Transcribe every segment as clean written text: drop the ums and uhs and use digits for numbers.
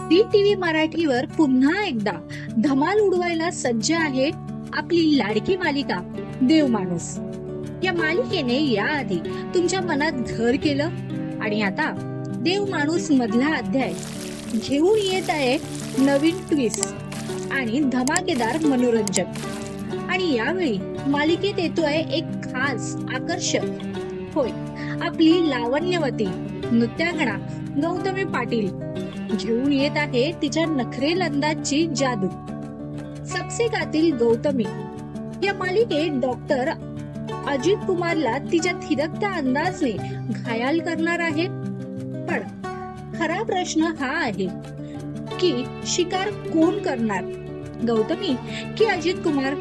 Zee TV मराठीवर पुन्हा एकदा धमाल उडवायला सज्ज आहे आपली लाडकी मालिका देवमाणूस। या मालिकेने याआधी तुमच्या मनात घर केलं आणि आता देवमाणूस मधला अध्याय घेऊन येत आहे नवीन ट्विस्ट आणि धमाकेदार मनोरंजन। आणि यावेळी मालिकेत येतोय एक खास आकर्षक, होय, आपली लावण्यवती नृत्यांगना गौतमी पाटील घेऊन येत आहे तिच्या नखरेल अंदाजची जादू। सबसेकातील गौतमी या मालिकेत डॉक्टर अजित कुमारला तिच्या थिरकत्या अंदाजने घायल करणार आहे। पण खरा प्रश्न हा आहे की शिकार कोण करणार, गौतमी की अजित कुमार?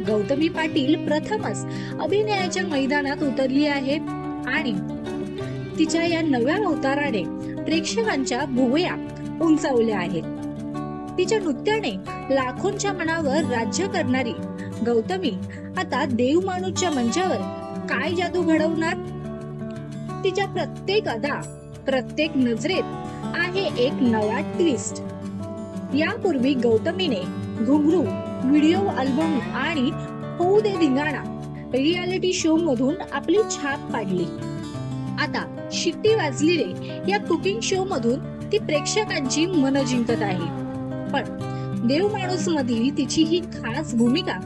गौतमी पाटील प्रथमच अभिनयाच्या मैदानात उतरली आहे आणि तिच्या या नव्या अवताराने प्रेक्षकांच्या भुवया उंचावल्या आहेत। तिच्या नृत्याने लाखोंच्या मनावर राज्य करणारी गौतमी आता देवमाणूसच्या मंचावर काय जादू घडवणार? तिच्या प्रत्येक अदा, प्रत्येक नजरेत आहे एक नवा ट्विस्ट। यापूर्वी गौतमीने घुंगरू, व्हिडिओ अल्बम आणि होऊ दे धिंगाणा रियालिटी शो मधून आपली छाप पाडली। आता शिट्टी वाजलेले या कुकिंग शो मधून ती प्रेक्षकांची मन जिंकत आहे। पण देवमाणूस मधील तिची ही खास भूमिका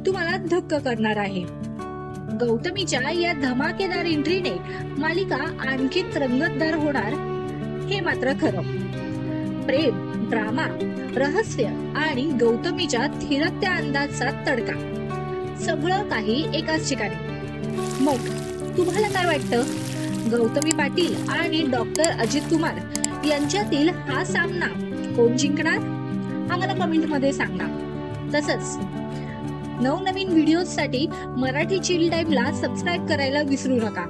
तुम्हाला धक्क करणार आहे। गौतमीच्या या धमाकेदार एंट्रीने मालिका आणखी रंगतदार होणार हे मात्र खरं। प्रेम, ड्रामा, रहस्य आणि गौतमीच्या थिरकत्या अंदाजचा तडका, सगळं काही एकाच ठिकाणी। मग तुम्हाला काय वाटतं? गौतमी पाटील आणि डॉक्टर अजित कुमार यांच्यातील हा सामना कोण जिंकणार? आम्हाला कमेंट मध्ये सांगा। तसंच नवनवीन व्हिडिओसाठी मराठी चिल टाइमला सबस्क्राईब करायला विसरू नका।